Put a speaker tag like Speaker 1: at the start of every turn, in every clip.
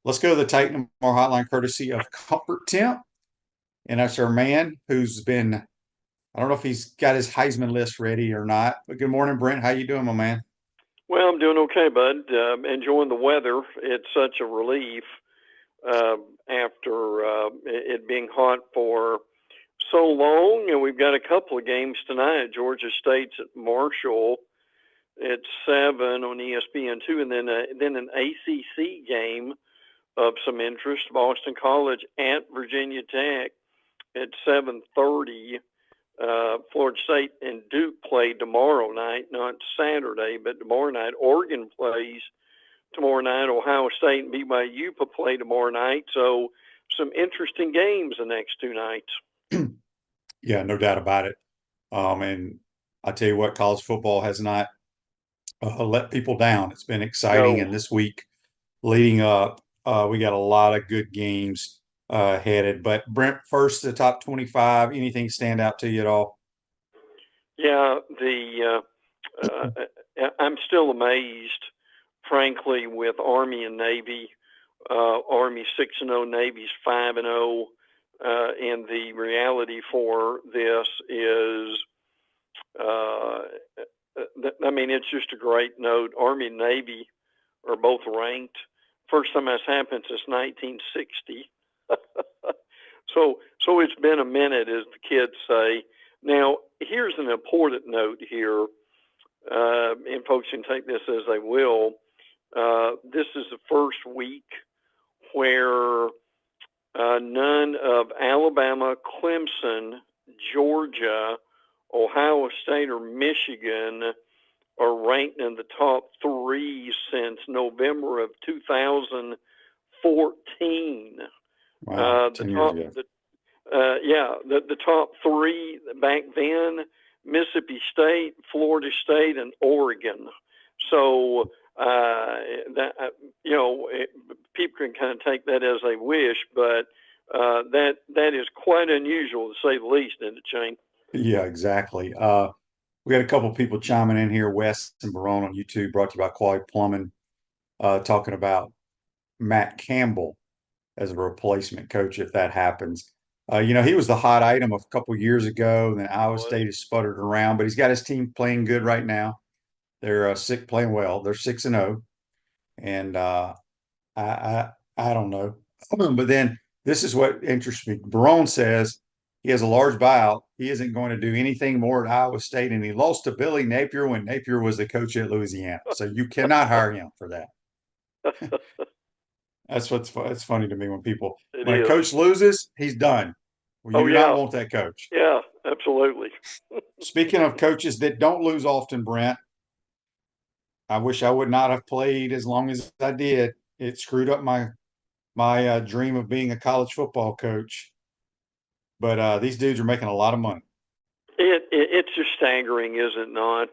Speaker 1: Let's go to the Titan More Hotline courtesy of Comfort Temp. And that's our man who's been, I don't know if he's got his Heisman list ready or not, but good morning, Brent. How you doing, my man?
Speaker 2: Well, I'm doing okay, bud. Enjoying the weather. It's such a relief after it being hot for so long. And we've got a couple of games tonight. Georgia State's at Marshall at 7 on ESPN2, and then an ACC game of some interest. Boston College at Virginia Tech at 7:30. Florida State and Duke play tomorrow night, not Saturday, but tomorrow night. Oregon plays tomorrow night. Ohio State and BYU play tomorrow night. So some interesting games the next two nights.
Speaker 1: Yeah, no doubt about it. And I tell you what, college football has not let people down. It's been exciting,
Speaker 2: No,
Speaker 1: and this week leading up, we got a lot of good games headed. But Brent, first the top 25. Anything stand out to you at all?
Speaker 2: yeah, I'm still amazed, frankly, with Army and Navy. Army 6-0, Navy's 5-0. And the reality for this is, I mean, it's just a great note. Army and Navy are both ranked. First time that's happened since 1960. So it's been a minute, as the kids say. Now, here's an important note here, and folks can take this as they will. This is the first week where none of Alabama, Clemson, Georgia, Ohio State, or Michigan are ranked in the top three since November of 2014.
Speaker 1: Wow,
Speaker 2: The
Speaker 1: 10 years
Speaker 2: top,
Speaker 1: ago.
Speaker 2: the top three back then: Mississippi State, Florida State, and Oregon. So that people can kind of take that as they wish, but that is quite unusual to say the least, isn't it, Shane?
Speaker 1: Yeah, exactly. We had a couple of people chiming in here, Wes and Barone on YouTube, brought to you by Quality Plumbing, talking about Matt Campbell as a replacement coach if that happens. He was the hot item of a couple of years ago, and then
Speaker 2: He
Speaker 1: Iowa
Speaker 2: was.
Speaker 1: State has sputtered around, but he's got his team playing good right now. They're sick playing well. They're 6-0, and I I don't know. But then this is what interests me. Barone says he has a large buyout. He isn't going to do anything more at Iowa State, and he lost to Billy Napier when Napier was the coach at Louisiana. So you cannot hire him for that. It's funny to me when people
Speaker 2: It
Speaker 1: when a
Speaker 2: is.
Speaker 1: coach loses, he's done. Well, you
Speaker 2: Oh
Speaker 1: do not
Speaker 2: yeah,
Speaker 1: want that coach.
Speaker 2: yeah, absolutely.
Speaker 1: Speaking of coaches that don't lose often, Brent, I wish I would not have played as long as I did. It screwed up my dream of being a college football coach. But these dudes are making a lot of money.
Speaker 2: It's just staggering, is it not?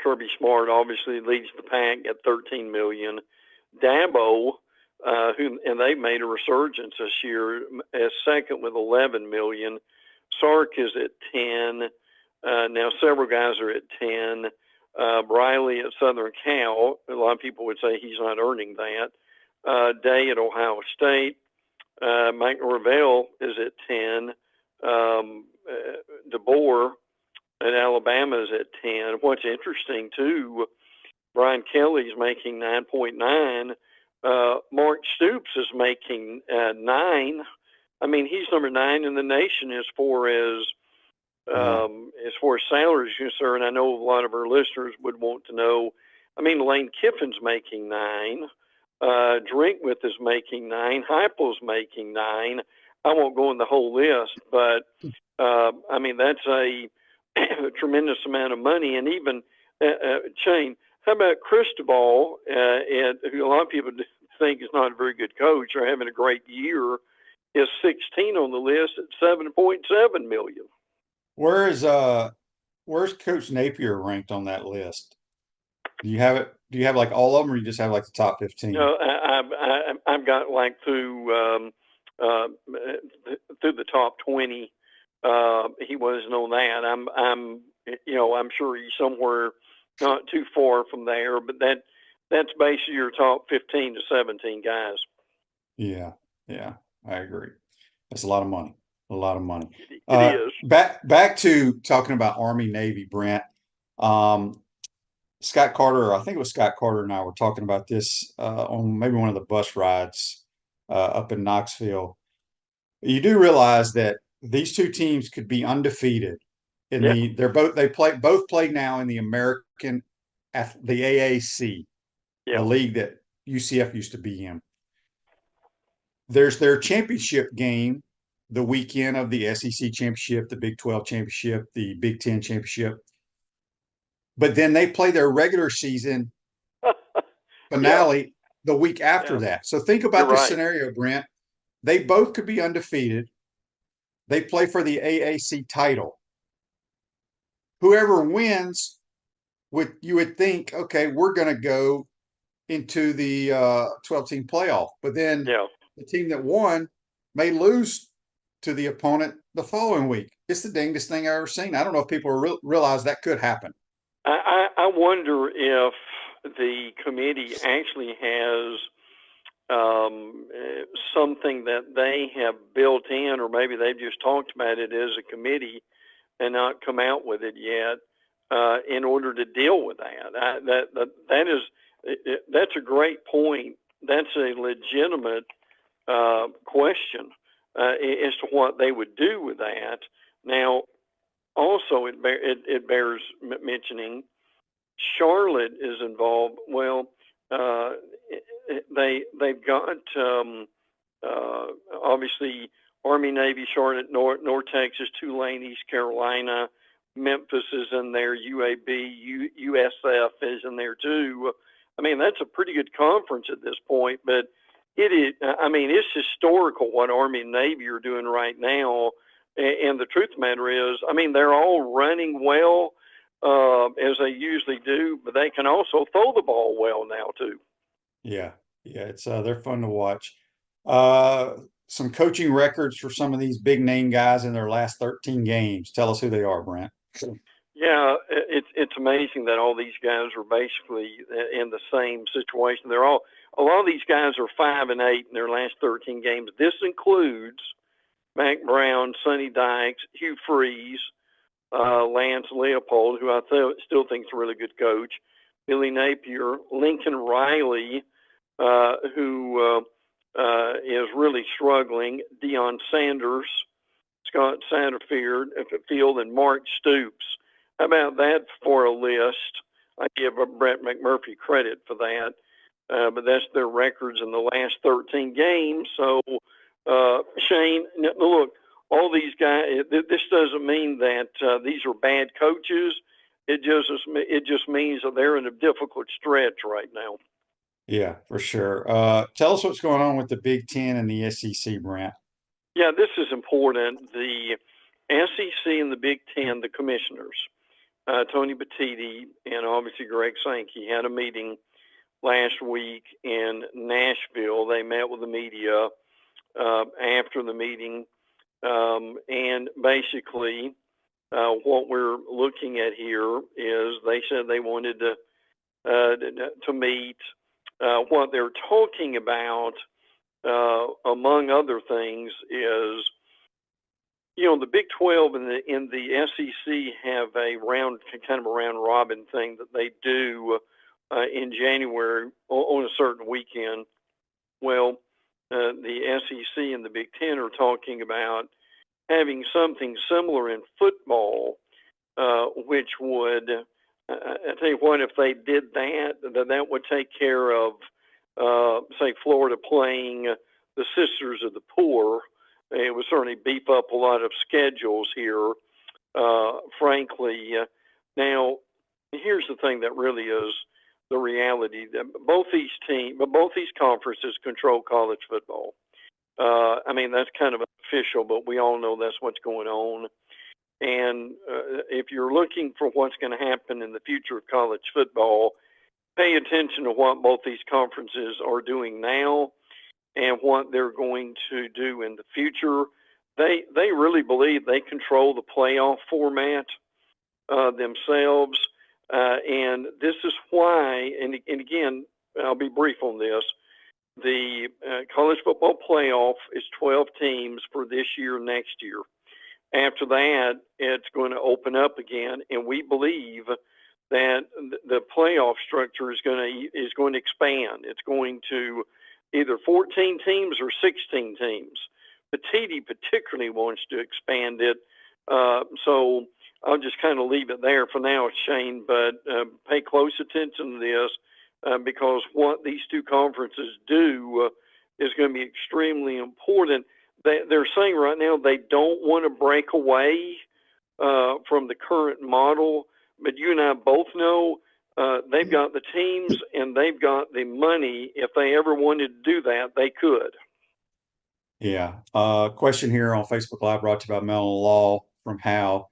Speaker 2: Kirby Smart obviously leads the pack at 13 million. Dabo, and they made a resurgence this year, as second with 11 million. Sark is at 10. Now several guys are at 10. Briley at Southern Cal. A lot of people would say he's not earning that. Day at Ohio State. Mike Norvell is at 10. DeBoer at Alabama is at 10. What's interesting, too, Brian Kelly's making 9.9. Mark Stoops is making 9. I mean, he's number 9 in the nation
Speaker 1: Yeah.
Speaker 2: as far as salaries are concerned. I know a lot of our listeners would want to know. I mean, Lane Kiffin's making 9. Drinkwith is making 9. Heupel's making 9. I won't go in the whole list, but I mean that's a tremendous amount of money. And even Shane, how about Cristobal, who a lot of people think is not a very good coach or having a great year, is 16 on the list at 7.7 million.
Speaker 1: Where is where's Coach Napier ranked on that list? Do you have it? Do you have like all of them, or you just have like the top 15?
Speaker 2: No, I've got like uh, through the top 20. He wasn't on that. I'm sure he's somewhere not too far from there. But that's basically your top 15 to 17 guys.
Speaker 1: Yeah, yeah, I agree. That's a lot of money. A lot of money.
Speaker 2: It is.
Speaker 1: Back to talking about Army Navy, Brent. Um, Scott Carter, I think it was Scott Carter and I were talking about this on maybe one of the bus rides up in Knoxville. You do realize that these two teams could be undefeated in
Speaker 2: Yeah.
Speaker 1: both play now in the the AAC, the
Speaker 2: Yeah.
Speaker 1: league that UCF used to be in. There's their championship game the weekend of the SEC championship, the Big 12 championship, the Big 10 championship. But then they play their regular season
Speaker 2: Yeah.
Speaker 1: finale the week after
Speaker 2: Yeah.
Speaker 1: that. So think
Speaker 2: You're
Speaker 1: about this
Speaker 2: right.
Speaker 1: scenario, Brent. They both could be undefeated. They play for the AAC title. Whoever wins you would think, okay, we're going to go into the 12-team playoff. But then
Speaker 2: Yeah.
Speaker 1: the team that won may lose to the opponent the following week. It's the dangest thing I've ever seen. I don't know if people realize that could happen.
Speaker 2: I wonder if the committee actually has something that they have built in, or maybe they've just talked about it as a committee and not come out with it yet in order to deal with that. That's a great point. That's a legitimate question as to what they would do with that. Now, also, it bears mentioning Charlotte is involved. Well, uh, they've got obviously Army, Navy, Charlotte, North Texas, Tulane, East Carolina, Memphis is in there, UAB, USF is in there too. I mean, that's a pretty good conference at this point, but it is. I mean, it's historical what Army and Navy are doing right now. And the truth of the matter is, I mean, they're all running well as they usually do, but they can also throw the ball well now too.
Speaker 1: Yeah, yeah, it's they're fun to watch. Uh, some coaching records for some of these big name guys in their last 13 games. Tell us who they are, Brent.
Speaker 2: Yeah, it's amazing that all these guys are basically in the same situation. They're all A lot of these guys are 5-8 in their last 13 games. This includes Mac Brown, Sonny Dykes, Hugh Freeze, Lance Leopold, who I still think is a really good coach, Billy Napier, Lincoln Riley, who is really struggling, Deion Sanders, Scott Satterfield, and Mark Stoops. How about that for a list? I give Brett McMurphy credit for that, but that's their records in the last 13 games. So, Shane, look, all these guys. This doesn't mean that these are bad coaches. It just means that they're in a difficult stretch right now.
Speaker 1: Yeah, for sure. Tell us what's going on with the Big Ten and the SEC, Brent.
Speaker 2: Yeah, this is important. The SEC and the Big Ten, the commissioners, Tony Petitti and obviously Greg Sankey, had a meeting last week in Nashville. They met with the media after the meeting, and basically what we're looking at here is they said they wanted to meet. What they're talking about, among other things, is the Big 12 and the SEC have a kind of a round robin thing that they do in January on a certain weekend. Well, the SEC and the Big Ten are talking about having something similar in football, which would, I tell you what, if they did that, that would take care of, say, Florida playing the Sisters of the Poor. It would certainly beef up a lot of schedules here, frankly. Now, here's the thing that really is the reality: that both these conferences control college football. I mean, that's kind of official, but we all know that's what's going on. And if you're looking for what's going to happen in the future of college football, pay attention to what both these conferences are doing now and what they're going to do in the future. They really believe they control the playoff format themselves, and this is why. And again, I'll be brief on this. The college football playoff is 12 teams for this year, next year. After that, it's going to open up again, and we believe that the playoff structure is going to expand. It's going to either 14 teams or 16 teams. Pitino particularly wants to expand it, so I'll just kind of leave it there for now, Shane. But pay close attention to this because what these two conferences do is going to be extremely important. They're saying right now they don't want to break away from the current model, but you and I both know they've got the teams and they've got the money. If they ever wanted to do that, they could.
Speaker 1: Yeah. Question here on Facebook Live brought to you by Melon Law from Hal.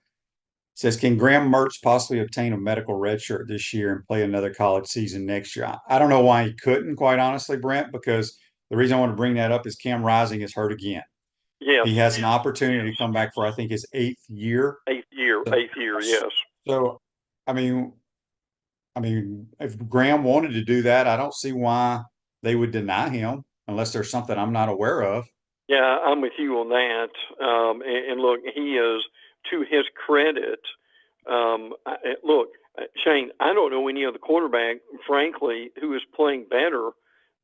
Speaker 1: Says, can Graham Mertz possibly obtain a medical redshirt this year and play another college season next year? I don't know why he couldn't, quite honestly, Brent, because the reason I want to bring that up is Cam Rising is hurt again.
Speaker 2: Yes.
Speaker 1: He has an opportunity to come back for, I think, his eighth year.
Speaker 2: Eighth year, yes.
Speaker 1: So, I mean, if Graham wanted to do that, I don't see why they would deny him unless there's something I'm not aware of.
Speaker 2: Yeah, I'm with you on that. And look, he is, to his credit, look, Shane, I don't know any other quarterback, frankly, who is playing better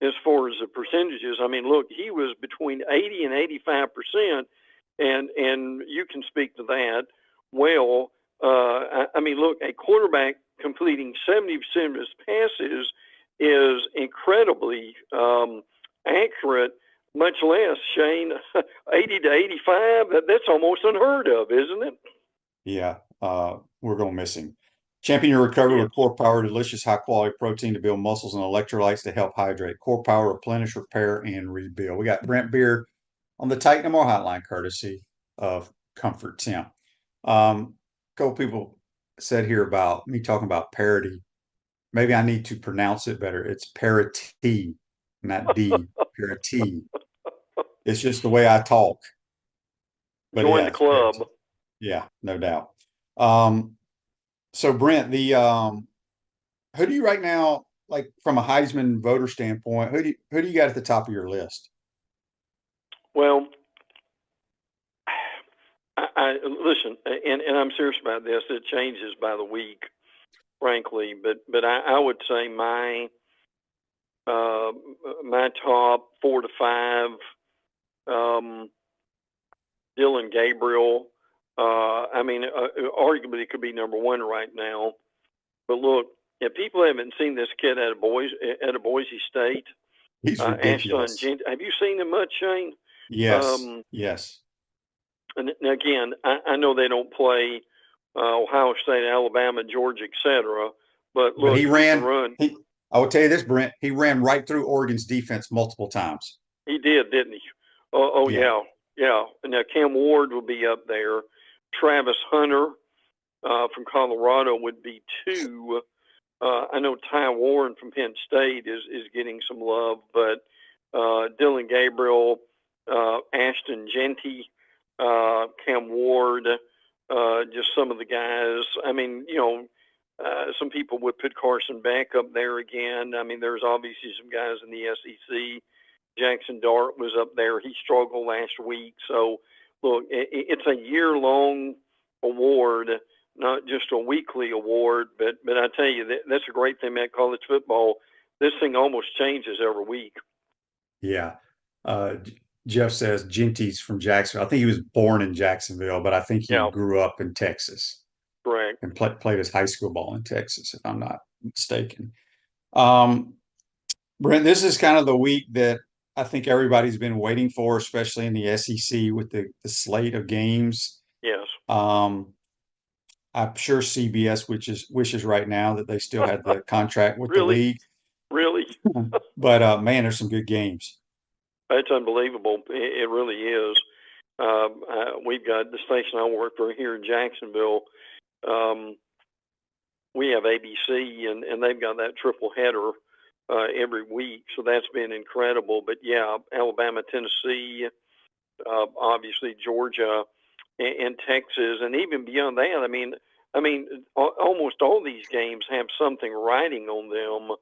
Speaker 2: as far as the percentages. I mean, look, he was between 80 and 85%, and you can speak to that. Well, I mean, look, a quarterback completing 70% of his passes is incredibly accurate, much less, Shane, 80 to 85. That's almost unheard of, isn't it?
Speaker 1: Yeah, we're going to miss him. Champion your recovery with Core Power, delicious high-quality protein to build muscles and electrolytes to help hydrate. Core Power, replenish, repair, and rebuild. We got Brent Beaird on the Titan More Hotline, courtesy of Comfort Tim. A couple people said here about me talking about parity. Maybe I need to pronounce it better. It's parity, not D. Parity. It's just the way I talk. But
Speaker 2: join the club.
Speaker 1: Parity. Yeah, no doubt. So Brent, the who do you right now, like from a Heisman voter standpoint, who do you got at the top of your list?
Speaker 2: Well, I listen, and I'm serious about this. It changes by the week, frankly. But I would say my top 4 to 5, Dylan Gabriel. I mean, arguably it could be number 1 right now. But look, if people haven't seen this kid at a Boise State,
Speaker 1: he's ridiculous.
Speaker 2: Have you seen him much, Shane?
Speaker 1: Yes. Yes.
Speaker 2: And again, I know they don't play Ohio State, Alabama, Georgia, etc. But look,
Speaker 1: he ran. I will tell you this, Brent. He ran right through Oregon's defense multiple times.
Speaker 2: He did, didn't he? Yeah. And now Cam Ward will be up there. Travis Hunter from Colorado would be 2. I know Ty Warren from Penn State is getting some love, but Dylan Gabriel, Ashton Genty, Cam Ward, just some of the guys. I mean, some people would put Carson Beck up there again. I mean, there's obviously some guys in the SEC. Jackson Dart was up there. He struggled last week. So, look, it's a year-long award, not just a weekly award. But I tell you, that's a great thing about college football. This thing almost changes every week.
Speaker 1: Yeah. Jeff says Genty's from Jacksonville. I think he was born in Jacksonville, but I think he grew up in Texas.
Speaker 2: Correct.
Speaker 1: And played his high school ball in Texas, if I'm not mistaken. Brent, this is kind of the week that I think everybody's been waiting for, especially in the SEC with the slate of games.
Speaker 2: Yes.
Speaker 1: I'm sure CBS wishes right now that they still had the contract with the league.
Speaker 2: Really?
Speaker 1: But man, there's some good games.
Speaker 2: It's unbelievable. It really is. We've got the station I work for here in Jacksonville. We have ABC, and they've got that triple header every week, so that's been incredible. But yeah, Alabama, Tennessee, obviously Georgia, and Texas, and even beyond that. I mean, almost all these games have something riding on them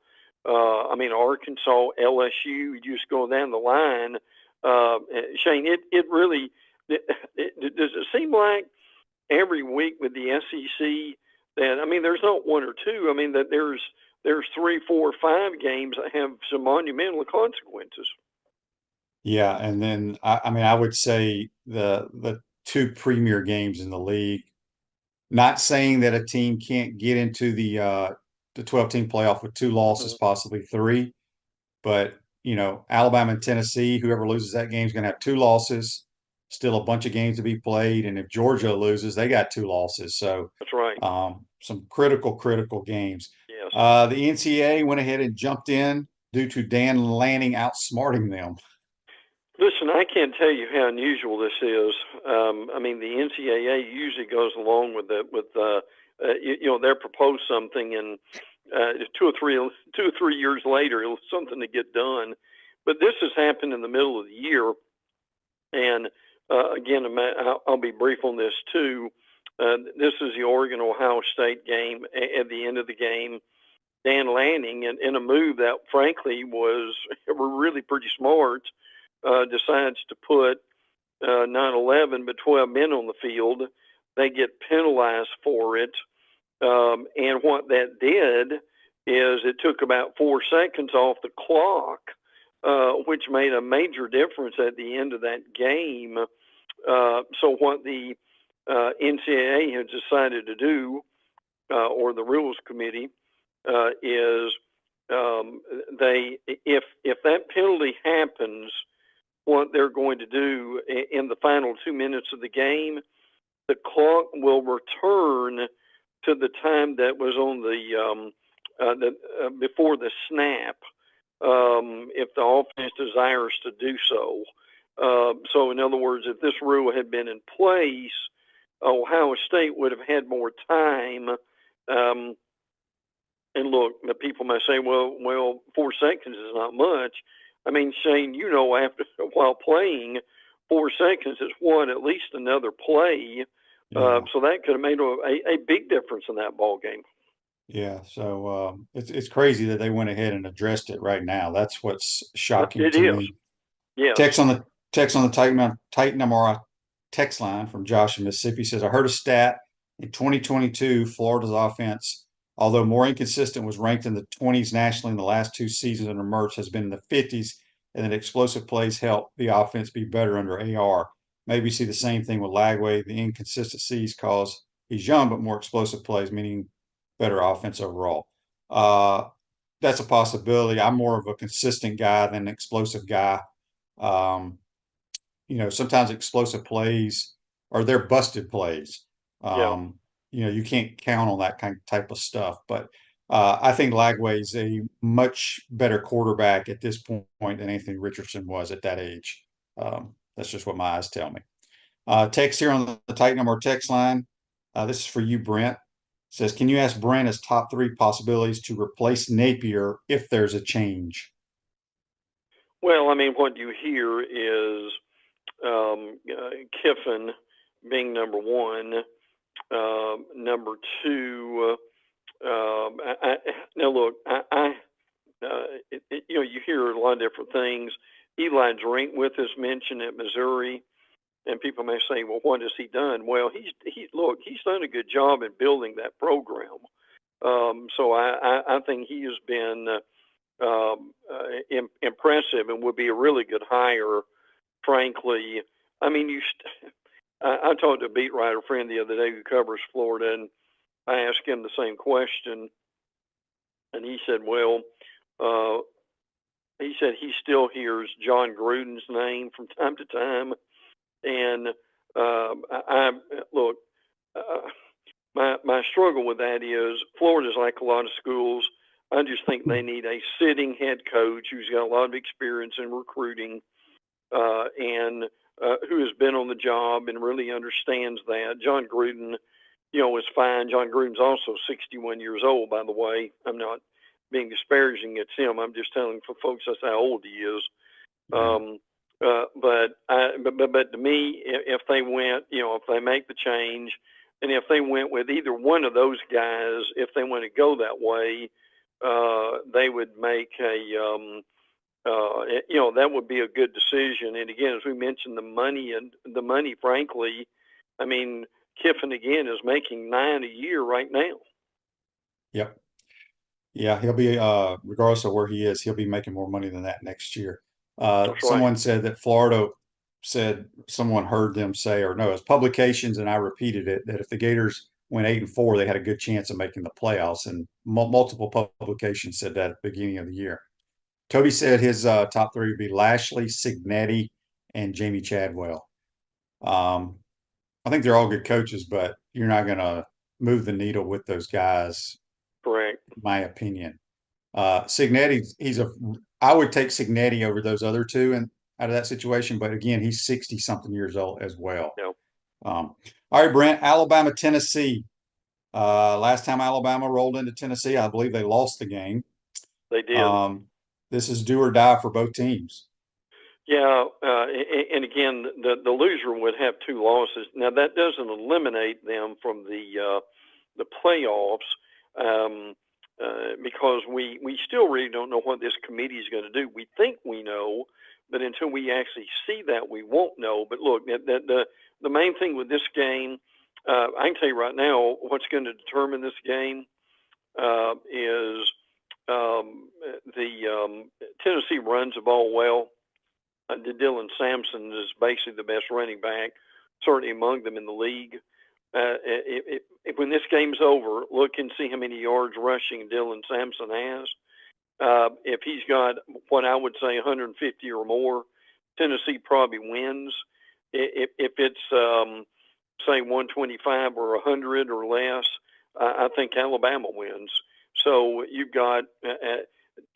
Speaker 2: I mean, Arkansas, LSU, just going down the line. Shane, it really does it seem like every week with the SEC that, I mean, there's not one or two. I mean, that there's 3, 4, 5 games that have some monumental consequences.
Speaker 1: Yeah, and then I mean I would say the two premier games in the league. Not saying that a team can't get into the 12 team playoff with two losses,
Speaker 2: Mhm.
Speaker 1: possibly three, but you know, Alabama and Tennessee, whoever loses that game is going to have two losses, still a bunch of games to be played, and if Georgia loses, they got two losses. So
Speaker 2: That's right.
Speaker 1: some critical games.
Speaker 2: Yes.
Speaker 1: The NCAA went ahead and jumped in due to Dan Lanning outsmarting them.
Speaker 2: Listen, I can't tell you how unusual this is. I mean, the NCAA usually goes along with it they'll propose something, and 2 or 3 years later, it's something to get done. But this has happened in the middle of the year, and again, I'll be brief on this too. This is the Oregon Ohio State game. At the end of the game, Dan Lanning, in a move that frankly was really pretty smart, decides to put not 11 but 12 men on the field. They get penalized for it, and what that did is it took about 4 seconds off the clock, which made a major difference at the end of that game. So what the NCAA has decided to do, or the rules committee, is if that penalty happens, what they're going to do in the final 2 minutes of the game, the clock will return to the time that was on before the snap, if the offense desires to do so. So, in other words, if this rule had been in place, Ohio State would have had more time. And look, the people may say, well, 4 seconds is not much. I mean, Shane, after while playing, 4 seconds is at least another play.
Speaker 1: Yeah.
Speaker 2: So that could have made a big difference in that ball game.
Speaker 1: Yeah, so it's crazy that they went ahead and addressed it right now. That's what's shocking
Speaker 2: It
Speaker 1: to
Speaker 2: is,
Speaker 1: me.
Speaker 2: yes.
Speaker 1: Text on the Titan MRI text line from Josh in Mississippi says, I heard a stat in 2022, Florida's offense, although more inconsistent, was ranked in the 20s nationally in the last 2 seasons under Mertz, has been in the 50s, and that explosive plays help the offense be better under AR. Maybe see the same thing with Lagway. The inconsistencies cause he's young, but more explosive plays, meaning better offense overall. That's a possibility. I'm more of a consistent guy than an explosive guy. Um, sometimes explosive plays are they're busted plays.
Speaker 2: Yeah.
Speaker 1: You can't count on that type of stuff. But I think Lagway's a much better quarterback at this point than Anthony Richardson was at that age. That's just what my eyes tell me. Text here on the Titan number text line. This is for you, Brent. Says, can you ask Brent his top 3 possibilities to replace Napier if there's a change?
Speaker 2: Well, I mean, what you hear is Kiffin being number one. Number two, now look, you hear a lot of different things. Eli Drinkwith is mentioned at Missouri, and people may say, well, what has he done? Well, he's done a good job in building that program. So I think he has been impressive and would be a really good hire, frankly. I mean, I talked to a beat writer friend the other day who covers Florida, and I asked him the same question, and he said, well, he still hears John Gruden's name from time to time, and I look, my struggle with that is Florida's like a lot of schools. I just think they need a sitting head coach who's got a lot of experience in recruiting, and who has been on the job and really understands that. John Gruden, is fine. John Gruden's also 61 years old, by the way. I'm not being disparaging against him. I'm just telling for folks that's how old he is. But to me, if they went, if they make the change, and if they went with either one of those guys, if they want to go that way, they would make that would be a good decision. And again, as we mentioned, the money, frankly, I mean, Kiffin again is making $9 million a year right now.
Speaker 1: Yep. Yeah, he'll be regardless of where he is, he'll be making more money than that next year.
Speaker 2: That's right.
Speaker 1: Someone said that Florida said someone heard them say, or no, it's publications, and I repeated it, that if the Gators went 8-4, they had a good chance of making the playoffs. And multiple publications said that at the beginning of the year. Toby said his top three would be Lashley, Signetti, and Jamie Chadwell. I think they're all good coaches, but you're not going to move the needle with those guys,
Speaker 2: Correct.
Speaker 1: in my opinion. Signetti, I would take Signetti over those other two and out of that situation, but again, he's 60 something years old as well.
Speaker 2: No.
Speaker 1: All right, Brent, Alabama, Tennessee. Last time Alabama rolled into Tennessee, I believe they lost the game.
Speaker 2: They did.
Speaker 1: This is do or die for both teams.
Speaker 2: Yeah, and again, the loser would have 2 losses. Now that doesn't eliminate them from the playoffs, because we still really don't know what this committee is going to do. We think we know, but until we actually see that, we won't know. But look, the main thing with this game, I can tell you right now, what's going to determine this game is the Tennessee runs the ball well. Dylan Sampson is basically the best running back, certainly among them in the league. When this game's over, look and see how many yards rushing Dylan Sampson has. If he's got what I would say 150 or more, Tennessee probably wins. If it's say 125 or 100 or less, I think Alabama wins. So you've got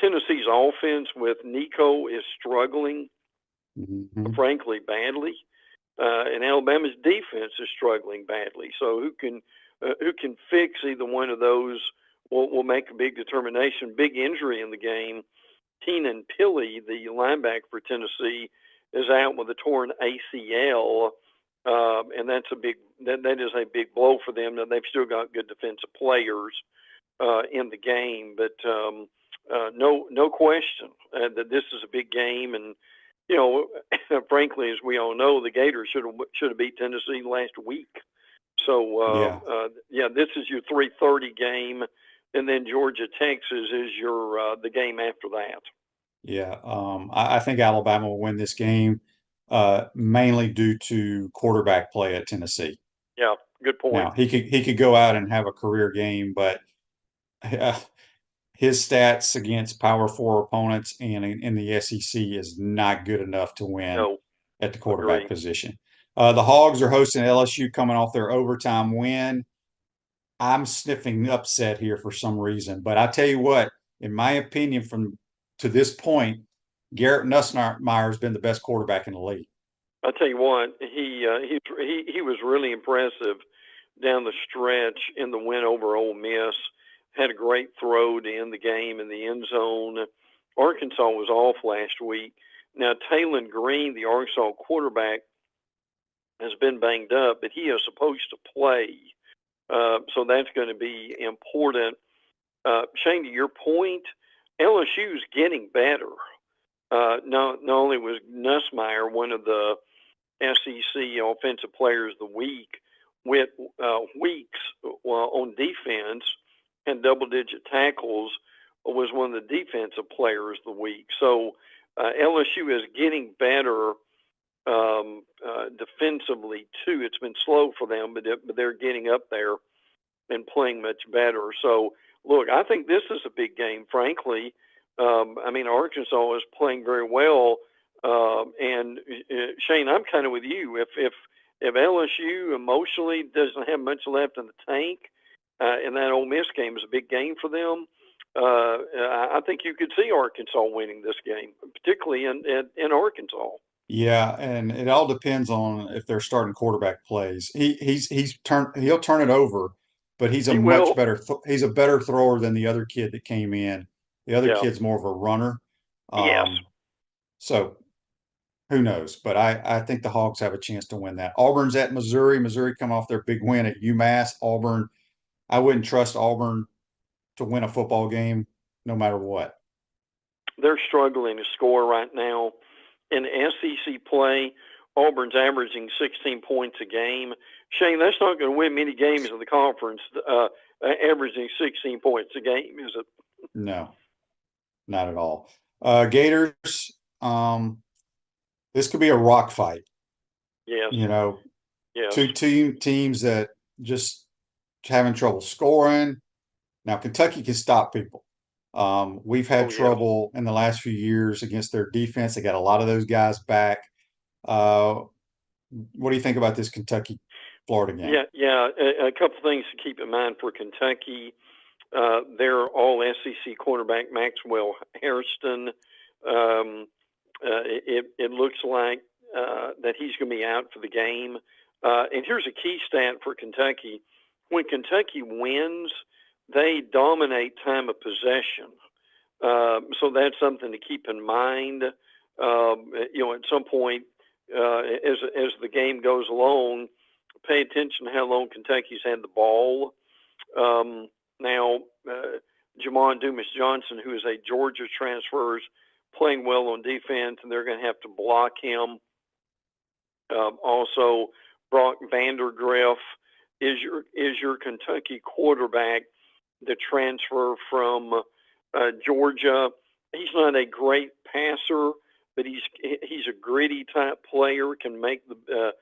Speaker 2: Tennessee's offense with Nico is struggling, frankly, badly, and Alabama's defense is struggling badly. So who can fix either one of those will make a big determination. Big injury in the game. Keenan Pilley, the linebacker for Tennessee, is out with a torn ACL, and that is a big blow for them. Now they've still got good defensive players in the game, but no question that this is a big game. And frankly, as we all know, the Gators should have beat Tennessee last week. So this is your 3:30 game, and then Georgia Texas is your the game after that.
Speaker 1: Yeah, I think Alabama will win this game, mainly due to quarterback play at Tennessee.
Speaker 2: Yeah, good point.
Speaker 1: Now he could go out and have a career game, but his stats against Power 4 opponents and in the SEC is not good enough to win at the quarterback position. The Hogs are hosting LSU coming off their overtime win. I'm sniffing upset here for some reason, but I tell you what, in my opinion, to this point, Garrett Nussmeier has been the best quarterback in the league.
Speaker 2: I'll tell you what, he was really impressive down the stretch in the win over Ole Miss. Had a great throw to end the game in the end zone. Arkansas was off last week. Now, Taylon Green, the Arkansas quarterback, has been banged up, but he is supposed to play. So that's going to be important. Shane, to your point, LSU is getting better. Not only was Nussmeier one of the SEC Offensive Players of the Week, with Weeks on defense and double-digit tackles, was one of the Defensive Players of the Week. So LSU is getting better defensively too. It's been slow for them, but they're getting up there and playing much better. So look, I think this is a big game, frankly. I mean, Arkansas is playing very well, and Shane, I'm kind of with you. If LSU emotionally doesn't have much left in the tank, and that Ole Miss game is a big game for them, I think you could see Arkansas winning this game, particularly in Arkansas.
Speaker 1: Yeah, and it all depends on if their starting quarterback plays. He'll turn it over, but he's a much better he's a better thrower than the other kid that came in. The other kid's more of a runner.
Speaker 2: Yes.
Speaker 1: So who knows? But I think the Hogs have a chance to win that. Auburn's at Missouri. Missouri come off their big win at UMass. I wouldn't trust Auburn to win a football game. no matter what.
Speaker 2: They're struggling to score right now. In SEC play, Auburn's averaging 16 points a game. Shane, that's not going to win many games in the conference, averaging 16 points a game, is it?
Speaker 1: No, not at all. Gators, this could be a rock fight.
Speaker 2: Yes.
Speaker 1: You know,
Speaker 2: Yes.
Speaker 1: two teams that just having trouble scoring. Now Kentucky can stop people. We've had trouble in the last few years against their defense. They got a lot of those guys back. What do you think about this Kentucky Florida game?
Speaker 2: Yeah. A couple things to keep in mind for Kentucky. Their all SEC quarterback Maxwell Hairston. It looks like that he's going to be out for the game. And here's a key stat for Kentucky: when Kentucky wins, they dominate time of possession. So that's something to keep in mind. At some point, as the game goes along, pay attention to how long Kentucky's had the ball. Now, Jamon Dumas Johnson, who is a Georgia transfer, is playing well on defense, and they're going to have to block him. Also, Brock Vandergriff is your Kentucky quarterback, the transfer from Georgia. He's not a great passer, but he's a gritty type player, can make the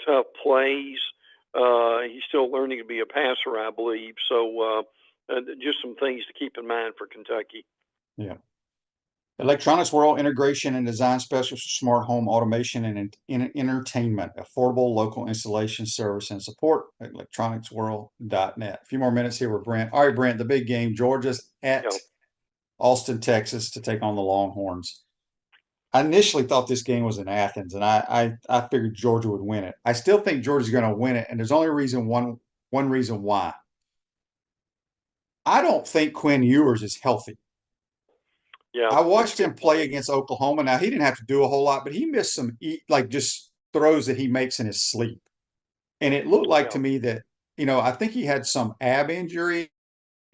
Speaker 2: tough plays. He's still learning to be a passer, I believe. So just some things to keep in mind for Kentucky.
Speaker 1: Yeah. Electronics World integration and design specialist for smart home automation and entertainment. Affordable local installation service and support at electronicsworld.net. A few more minutes here with Brent. All right, Brent, the big game. Georgia's at Austin, Texas to take on the Longhorns. I initially thought this game was in Athens, and I figured Georgia would win it. I still think Georgia's going to win it, and there's only one reason why. I don't think Quinn Ewers is healthy.
Speaker 2: Yeah,
Speaker 1: I watched him play against Oklahoma. Now, he didn't have to do a whole lot, but he missed some just throws that he makes in his sleep. And it looked like to me that, I think he had some ab injury,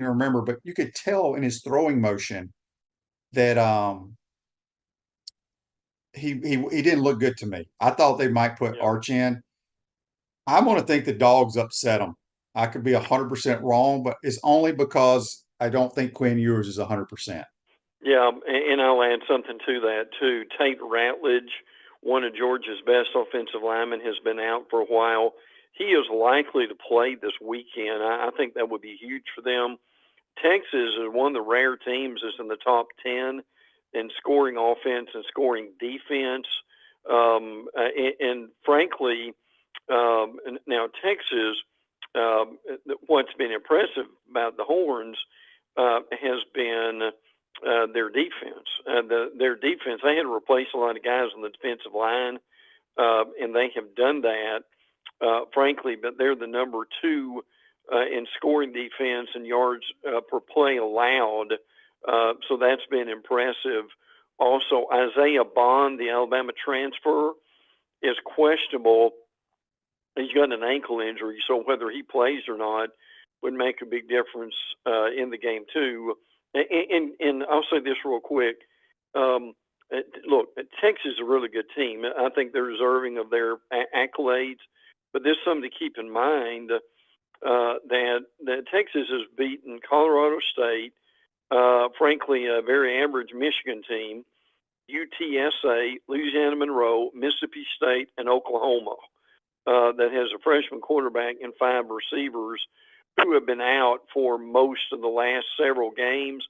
Speaker 1: I remember, but you could tell in his throwing motion that he didn't look good to me. I thought they might put Arch in. I'm going to think the dogs upset him. I could be 100% wrong, but it's only because I don't think Quinn Ewers is 100%.
Speaker 2: Yeah, and I'll add something to that, too. Tate Ratledge, one of Georgia's best offensive linemen, has been out for a while. He is likely to play this weekend. I think that would be huge for them. Texas is one of the rare teams that's in the top 10 in scoring offense and scoring defense. And frankly, now Texas, what's been impressive about the Horns has been their defense. Their defense, they had to replace a lot of guys on the defensive line, and they have done that, frankly, but they're the number 2 in scoring defense and yards per play allowed. So that's been impressive. Also, Isaiah Bond, the Alabama transfer, is questionable. He's got an ankle injury, so whether he plays or not would make a big difference in the game, too. And I'll say this real quick. Look, Texas is a really good team. I think they're deserving of their accolades, but there's something to keep in mind that Texas has beaten Colorado State, frankly, a very average Michigan team, UTSA, Louisiana Monroe, Mississippi State, and Oklahoma, that has a freshman quarterback and 5 receivers who have been out for most of the last several games.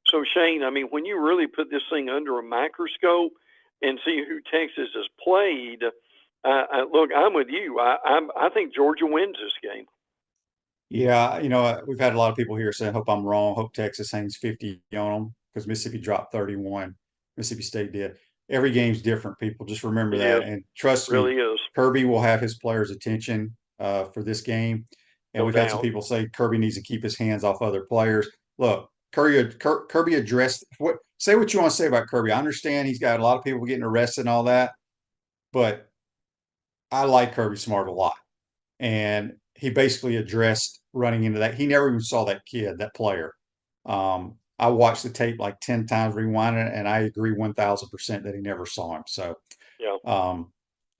Speaker 2: So, Shane, I mean, when you really put this thing under a microscope and see who Texas has played, look, I'm with you. I think Georgia wins this game.
Speaker 1: Yeah, we've had a lot of people here saying, hope I'm wrong. Hope Texas hangs 50 on them because Mississippi dropped 31. Mississippi State did. Every game's different, people. Just remember that. And trust me, Kirby will have his players' attention for this game. And we've had some people say Kirby needs to keep his hands off other players. Look, Kirby addressed say what you want to say about Kirby. I understand he's got a lot of people getting arrested and all that, but I like Kirby Smart a lot. And he basically addressed running into that. He never even saw that kid, that player. I watched the tape like 10 times, rewinding it, and I agree 1000% that he never saw him. So,
Speaker 2: Yeah,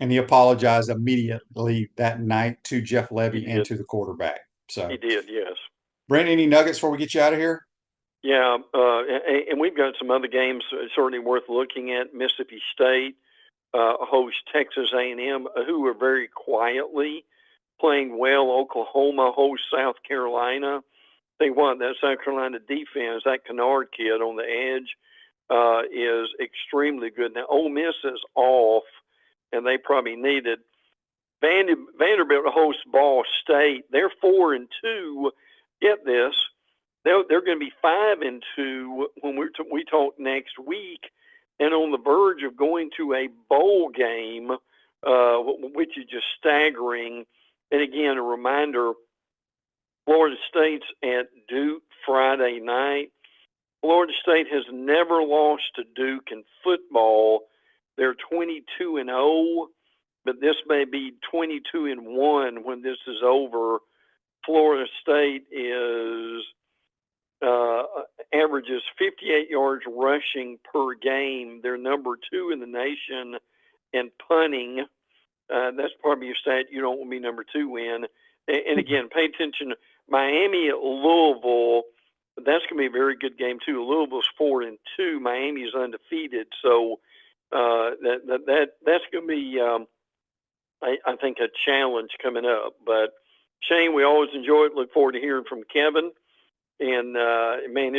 Speaker 1: and he apologized immediately that night to Jeff
Speaker 2: he
Speaker 1: Levy and
Speaker 2: did.
Speaker 1: to the quarterback.
Speaker 2: He
Speaker 1: So,
Speaker 2: did. Yes.
Speaker 1: Brent, any nuggets before we get you out of here?
Speaker 2: Yeah, and we've got some other games certainly worth looking at. Mississippi State hosts Texas A&M, who are very quietly playing well. Oklahoma hosts South Carolina. They won that South Carolina defense. That Kennard kid on the edge is extremely good. Now, Ole Miss is off, and they probably need it. Vanderbilt hosts Ball State. They're 4-2. Get this. They're going to be 5-2 when we talk next week, and on the verge of going to a bowl game, which is just staggering. And again, a reminder: Florida State's at Duke Friday night. Florida State has never lost to Duke in football. They're 22-0, but this may be 22-1 when this is over. Florida State averages 58 yards rushing per game. They're number 2 in the nation in punting. That's probably a stat you don't want to be number 2 in. And again, pay attention. Miami at Louisville, that's going to be a very good game too. Louisville's 4-2. Miami is undefeated. So that's going to be, I think, a challenge coming up. But Shane, we always enjoy it. Look forward to hearing from Kevin. And man,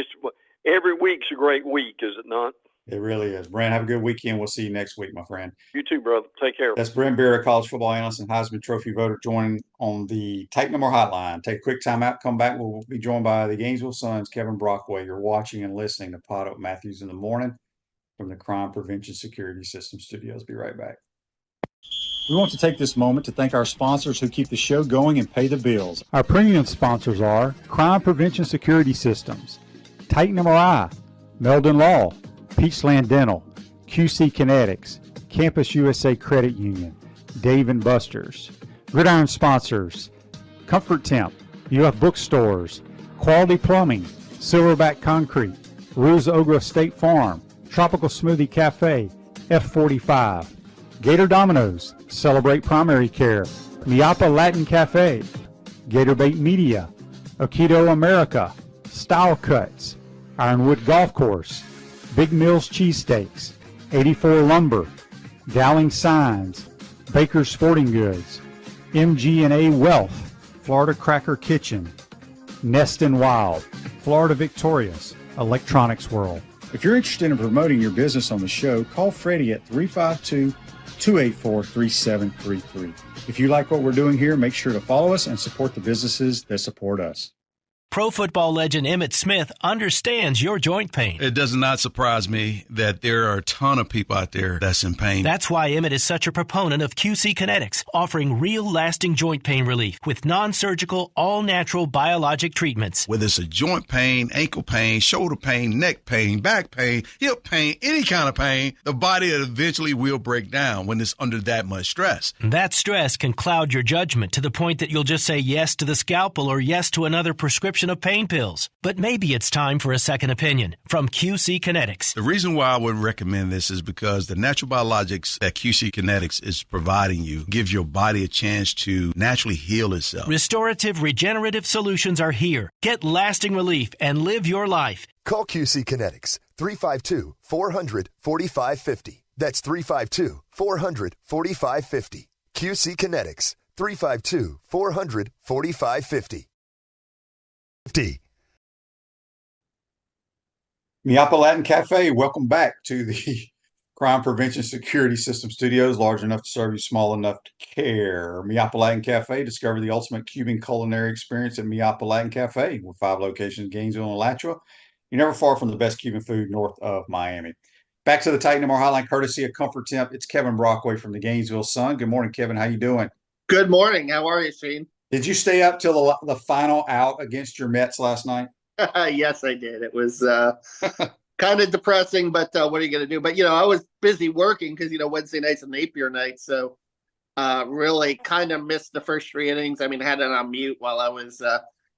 Speaker 2: every week's a great week, is it not?
Speaker 1: It really is. Brent, have a good weekend. We'll see you next week, my friend.
Speaker 2: You too, brother. Take care.
Speaker 1: That's Brent Beaird, college football analyst and Heisman Trophy voter, joining on the Take No More hotline. Take a quick time out. Come back. We'll be joined by the Gainesville Sun's Kevin Brockway. You're watching and listening to PodUp Matthews in the Morning from the Crime Prevention Security System Studios. Be right back. We want to take this moment to thank our sponsors who keep the show going and pay the bills.
Speaker 3: Our premium sponsors are Crime Prevention Security Systems, Titan MRI, Meldon Law, Peachland Dental, QC Kinetics, Campus USA Credit Union, Dave & Buster's. Gridiron sponsors, Comfort Temp, UF Bookstores, Quality Plumbing, Silverback Concrete, Rules Ogra State Farm, Tropical Smoothie Cafe, F45, Gator Dominoes, Celebrate Primary Care, Miapa Latin Cafe, Gator Bait Media, Aikido America, Style Cuts, Ironwood Golf Course, Big Mills Cheesesteaks, 84 Lumber, Dowling Signs, Baker's Sporting Goods, MG&A Wealth, Florida Cracker Kitchen, Nest and Wild, Florida Victorious, Electronics World.
Speaker 1: If you're interested in promoting your business on the show, call Freddie at 352-284-3733. If you like what we're doing here, make sure to follow us and support the businesses that support us.
Speaker 4: Pro football legend Emmitt Smith understands your joint pain.
Speaker 5: It does not surprise me that there are a ton of people out there that's in pain.
Speaker 4: That's why Emmitt is such a proponent of QC Kinetics, offering real lasting joint pain relief with non-surgical, all-natural biologic treatments.
Speaker 5: Whether it's a joint pain, ankle pain, shoulder pain, neck pain, back pain, hip pain, any kind of pain, the body eventually will break down when it's under that much stress.
Speaker 4: That stress can cloud your judgment to the point that you'll just say yes to the scalpel or yes to another prescription of pain pills. But maybe it's time for a second opinion from QC Kinetics.
Speaker 5: The reason why I would recommend this is because the natural biologics that QC Kinetics is providing you gives your body a chance to naturally heal itself.
Speaker 4: Restorative, regenerative solutions are here. Get lasting relief and live your life.
Speaker 6: Call QC Kinetics, 352-400-4550. That's 352-400-4550. QC Kinetics, 352-400-4550.
Speaker 1: Miapa Latin Cafe, welcome back to the Crime Prevention Security System Studios, large enough to serve you, small enough to care. Miapa Latin Cafe, discover the ultimate Cuban culinary experience at Miapa Latin Cafe with 5 locations in Gainesville and Alachua. You're never far from the best Cuban food north of Miami. Back to the Titan MR Highline, courtesy of Comfort Temp. It's Kevin Brockway from the Gainesville Sun. Good morning, Kevin. How you doing?
Speaker 7: Good morning. How are you, Shane?
Speaker 1: Did you stay up till the final out against your Mets last night?
Speaker 7: Yes, I did. It was kind of depressing, but what are you going to do? But, I was busy working because, Wednesday night's a Napier night. So really kind of missed the first 3 innings. I mean, had it on mute while I was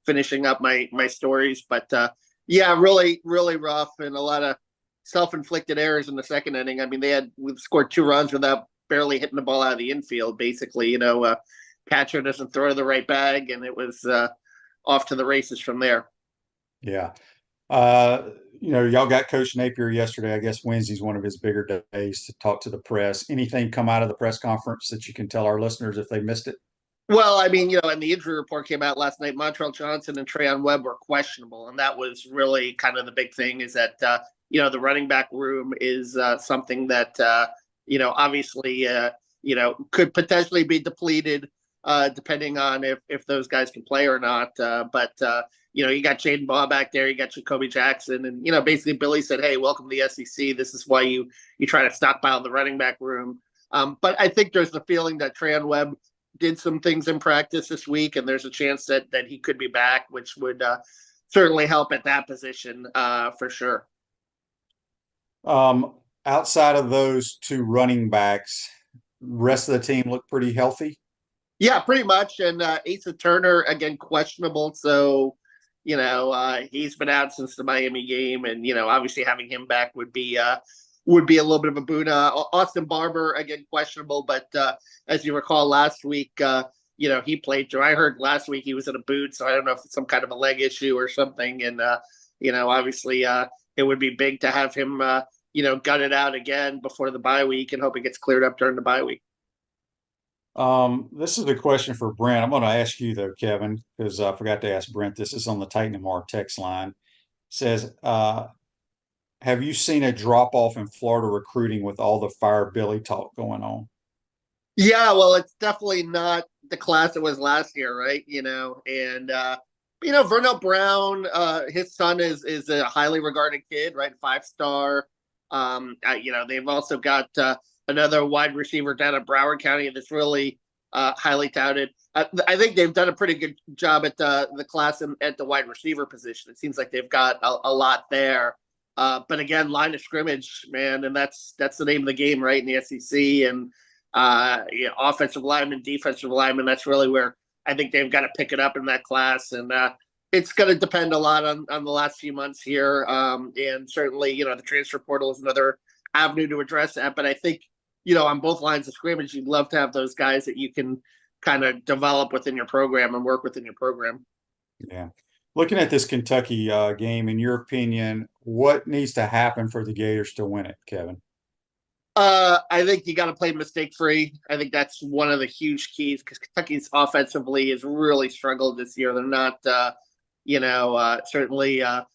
Speaker 7: finishing up my stories. But, Yeah, really, really rough, and a lot of self-inflicted errors in the second inning. I mean, we've scored 2 runs without barely hitting the ball out of the infield. Basically, catcher doesn't throw to the right bag, and it was off to the races from there.
Speaker 1: Yeah. Y'all got Coach Napier yesterday. I guess Wednesday's one of his bigger days to talk to the press. Anything come out of the press conference that you can tell our listeners if they missed it?
Speaker 7: Well, I mean, and the injury report came out last night. Montreal Johnson and Trayon Webb were questionable, and that was really kind of the big thing. Is that the running back room is something that obviously could potentially be depleted depending on if those guys can play or not. But you got Jaden Baugh back there, you got Jacoby Jackson, and basically Billy said, "Hey, welcome to the SEC. This is why you try to stockpile the running back room." But I think there's the feeling that Trayon Webb did some things in practice this week, and there's a chance that he could be back, which would certainly help at that position for sure.
Speaker 1: Outside of those two running backs, rest of the team look pretty healthy.
Speaker 7: Yeah, pretty much. And Asa Turner, again, questionable. So, he's been out since the Miami game, and obviously having him back would be a little bit of a boon. Austin Barber, again, questionable, but as you recall last week, he played through. I heard last week he was in a boot, so I don't know if it's some kind of a leg issue or something. And obviously, it would be big to have him, gut it out again before the bye week, and hope it gets cleared up during the bye week.
Speaker 1: This is a question for Brent. I'm going to ask you though, Kevin, because I forgot to ask Brent. This is on the Titan MR text line. It says, have you seen a drop off in Florida recruiting with all the Fire Billy talk going on?
Speaker 7: Yeah, well, it's definitely not the class it was last year, right? And Vernell Brown, his son is a highly regarded kid, right? 5-star. They've also got another wide receiver down at Broward County that's really highly touted. I think they've done a pretty good job at the class at the wide receiver position. It seems like they've got a lot there. But again, line of scrimmage, man, and that's the name of the game, right, in the SEC. And offensive lineman, defensive lineman, that's really where I think they've got to pick it up in that class. And it's going to depend a lot on the last few months here. And certainly, the transfer portal is another avenue to address that. But I think, on both lines of scrimmage, you'd love to have those guys that you can kind of develop within your program and work within your program.
Speaker 1: Yeah. Looking at this Kentucky game, in your opinion, what needs to happen for the Gators to win it, Kevin?
Speaker 7: I think you got to play mistake-free. I think that's one of the huge keys because Kentucky's offensively has really struggled this year. They're not, certainly, and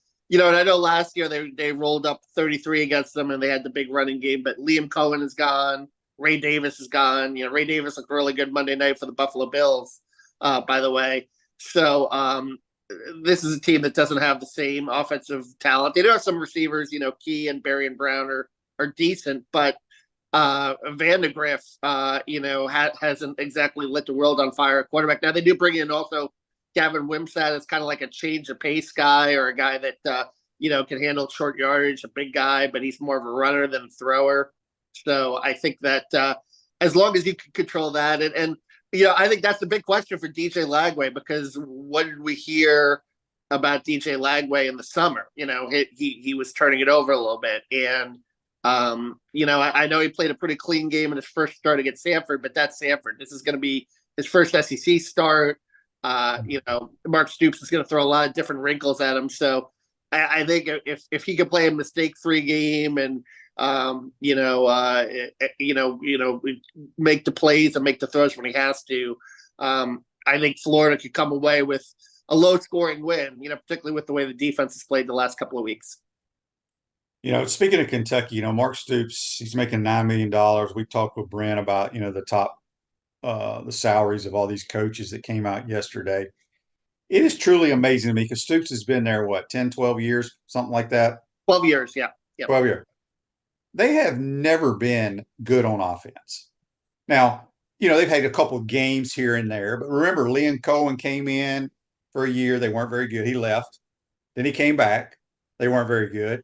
Speaker 7: I know last year they rolled up 33 against them and they had the big running game, but Liam Cohen is gone. Ray Davis is gone. Ray Davis looked really good Monday night for the Buffalo Bills, by the way. So this is a team that doesn't have the same offensive talent. They do have some receivers, Key and Barry and Brown are decent, but Vandegrift, hasn't exactly lit the world on fire at quarterback. Now they do bring in also Gavin Wimsatt as kind of like a change of pace guy or a guy that, can handle short yardage, a big guy, but he's more of a runner than a thrower. So I think that as long as you can control that, and I think that's the big question for DJ Lagway, because what did we hear about DJ Lagway in the summer? He was turning it over a little bit. And, I know he played a pretty clean game in his first start against Samford, but that's Samford. This is going to be his first SEC start. Mark Stoops is going to throw a lot of different wrinkles at him. So I think if he could play a mistake-free game and, make the plays and make the throws when he has to, I think Florida could come away with a low-scoring win, particularly with the way the defense has played the last couple of weeks.
Speaker 1: Speaking of Kentucky, Mark Stoops, he's making $9 million. We talked with Brent about, the top, the salaries of all these coaches that came out yesterday. It is truly amazing to me because Stoops has been there, 10, 12 years, something like that?
Speaker 7: 12 years, yeah. Yep.
Speaker 1: 12 years. They have never been good on offense. Now, they've had a couple of games here and there, but remember, Liam Cohen came in for a year. They weren't very good. He left. Then he came back. They weren't very good.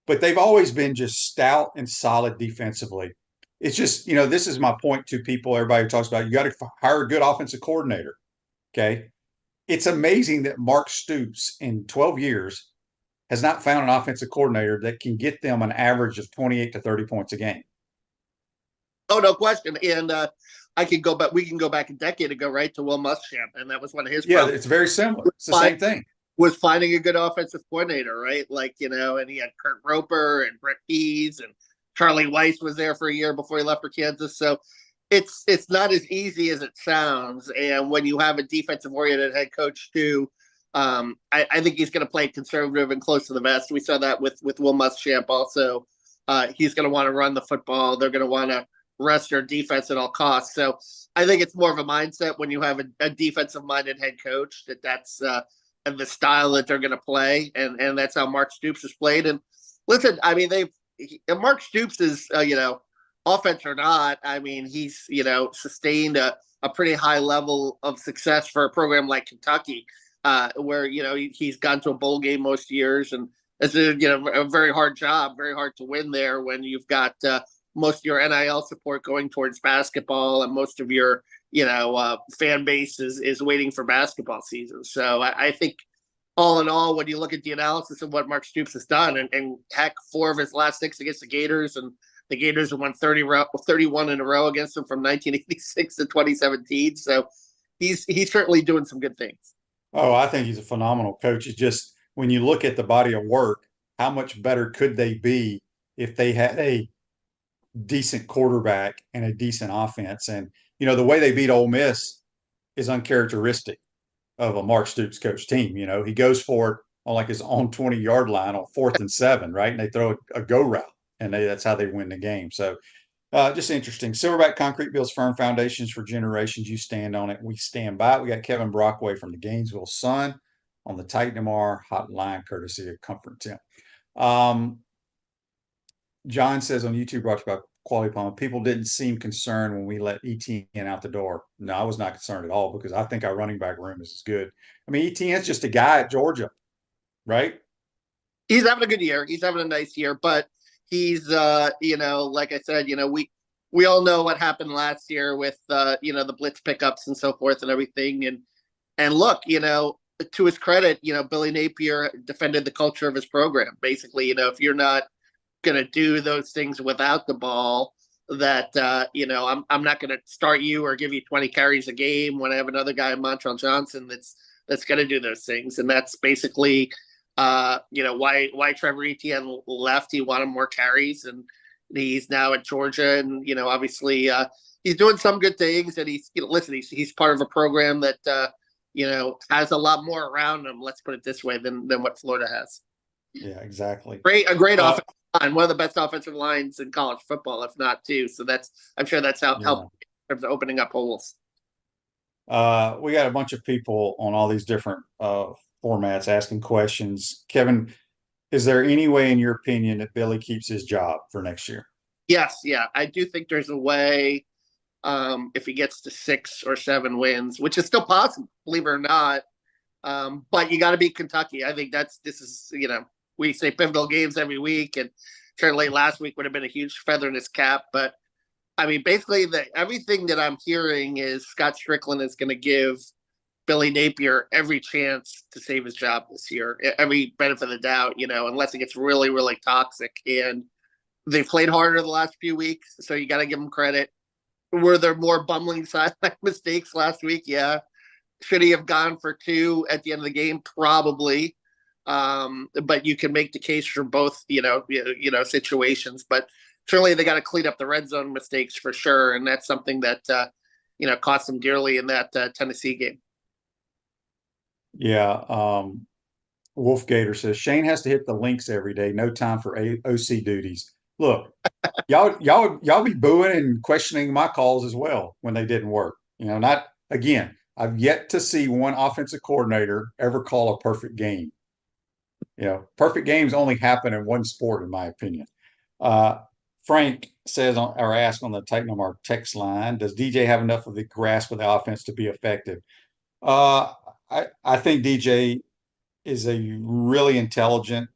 Speaker 1: But they've always been just stout and solid defensively. It's just, this is my point to people, everybody who talks about, you got to hire a good offensive coordinator. Okay. It's amazing that Mark Stoops in 12 years has not found an offensive coordinator that can get them an average of 28 to 30 points a game.
Speaker 7: Oh, no question. And I can go back. We can go back a decade ago, right, to Will Muschamp, and that was one of his problems.
Speaker 1: It's very similar. It's the same thing.
Speaker 7: Was finding a good offensive coordinator, right? Like, and he had Kurt Roper and Brent Beaird, and Charlie Weiss was there for a year before he left for Kansas. So it's not as easy as it sounds. And when you have a defensive-oriented head coach too, I think he's going to play conservative and close to the vest. We saw that with Will Muschamp also. He's going to want to run the football. They're going to want to rest their defense at all costs. So I think it's more of a mindset when you have a defensive-minded head coach that's and the style that they're going to play, and that's how Mark Stoops has played. And listen, I mean, Mark Stoops is, offense or not, I mean, he's, sustained a pretty high level of success for a program like Kentucky, where, he's gone to a bowl game most years, and it's a very hard job, very hard to win there when you've got most of your NIL support going towards basketball, and most of your fan base is waiting for basketball season. So I think all in all, when you look at the analysis of what Mark Stoops has done, and heck, 4 of his last 6 against the Gators, and the Gators have won 31 in a row against them from 1986 to 2017. So he's certainly doing some good things.
Speaker 1: Oh, I think he's a phenomenal coach. It's just when you look at the body of work, how much better could they be if they had a decent quarterback and a decent offense? And the way they beat Ole Miss is uncharacteristic of a Mark Stoops coach team. He goes for it on like his own 20-yard line on 4th and 7, right? And they throw a go route, and that's how they win the game. So just interesting. Silverback Concrete builds firm foundations for generations. You stand on it. We stand by it. We got Kevin Brockway from the Gainesville Sun on the Titan MR hotline, courtesy of Comfort Temp. John says on YouTube, brought to you by Quality Palm, people didn't seem concerned when we let Etienne out the door. No, I was not concerned at all, because I think our running back room is as good. I mean, Etienne's just a guy at Georgia, right?
Speaker 7: He's having a good year. He's having a nice year, but he's, like I said, we all know what happened last year with, the blitz pickups and so forth and everything. And look, to his credit, Billy Napier defended the culture of his program. Basically, if you're not going to do those things without the ball, that I'm not going to start you or give you 20 carries a game when I have another guy, Montrell Johnson, that's going to do those things. And that's basically why Trevor Etienne left. He wanted more carries, and he's now at Georgia, and obviously he's doing some good things, and he's part of a program that has a lot more around him, let's put it this way, than what Florida has.
Speaker 1: Yeah, exactly.
Speaker 7: A great offensive line, one of the best offensive lines in college football, if not two. So I'm sure that's helped in terms of opening up holes.
Speaker 1: We got a bunch of people on all these different formats asking questions. Kevin, is there any way, in your opinion, that Billy keeps his job for next year?
Speaker 7: Yes, yeah. I do think there's a way, if he gets to 6 or 7 wins, which is still possible, believe it or not. But you got to beat Kentucky. I think this is, we say pivotal games every week, and certainly last week would have been a huge feather in his cap. But I mean, basically everything that I'm hearing is Scott Strickland is going to give Billy Napier every chance to save his job this year, every benefit of the doubt, unless it gets really, really toxic. And they've played harder the last few weeks, so you got to give them credit. Were there more bumbling sideline mistakes last week? Yeah. Should he have gone for 2 at the end of the game? Probably. But you can make the case for both, situations. But certainly they got to clean up the red zone mistakes for sure, and that's something that cost them dearly in that Tennessee game.
Speaker 1: Yeah. Wolf Gator says Shane has to hit the links every day. No time for OC duties. Look, y'all be booing and questioning my calls as well when they didn't work. Not again. I've yet to see one offensive coordinator ever call a perfect game. Perfect games only happen in one sport, in my opinion. Frank says or asks on the Titan MR text line, does DJ have enough of the grasp of the offense to be effective? I think DJ is a really intelligent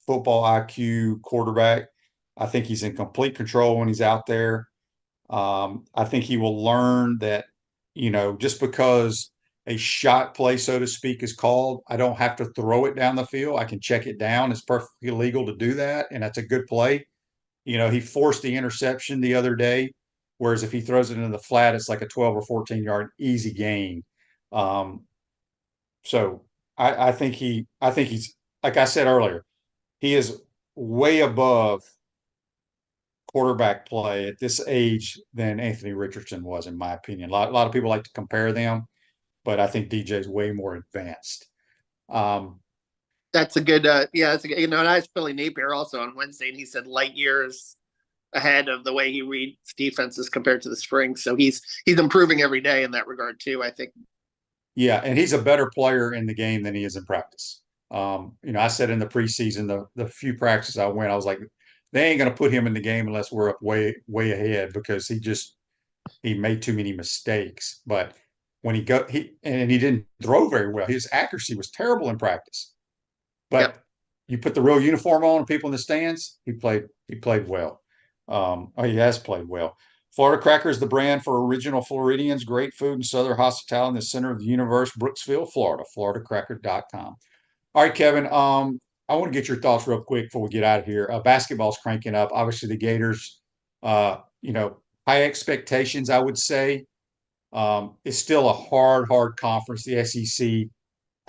Speaker 1: football IQ quarterback. I think he's in complete control when he's out there. I think he will learn that, just because a shot play, so to speak, is called, I don't have to throw it down the field. I can check it down. It's perfectly legal to do that, and that's a good play. He forced the interception the other day, whereas if he throws it into the flat, it's like a 12 or 14-yard easy gain. Um, so I think he's, like I said earlier, he is way above quarterback play at this age than Anthony Richardson was, in my opinion. A lot of people like to compare them, but I think DJ is way more advanced.
Speaker 7: That's a good, that's a good, and I was Billy Napier also on Wednesday, and he said light years ahead of the way he reads defenses compared to the spring. So he's improving every day in that regard too, I think.
Speaker 1: Yeah, and he's a better player in the game than he is in practice. I said in the preseason, the few practices I went, I was like, they ain't going to put him in the game unless we're up way ahead, because he made too many mistakes. But when he didn't throw very well. His accuracy was terrible in practice. But
Speaker 7: Yep.
Speaker 1: You put the real uniform on and people in the stands, he played well. He has played well. Florida Cracker is the brand for original Floridians. Great food and Southern hospitality in the center of the universe, Brooksville, Florida. FloridaCracker.com. All right, Kevin. I want to get your thoughts real quick before we get out of here. Basketball's cranking up. Obviously, the Gators, high expectations, I would say. It's still a hard conference, the SEC.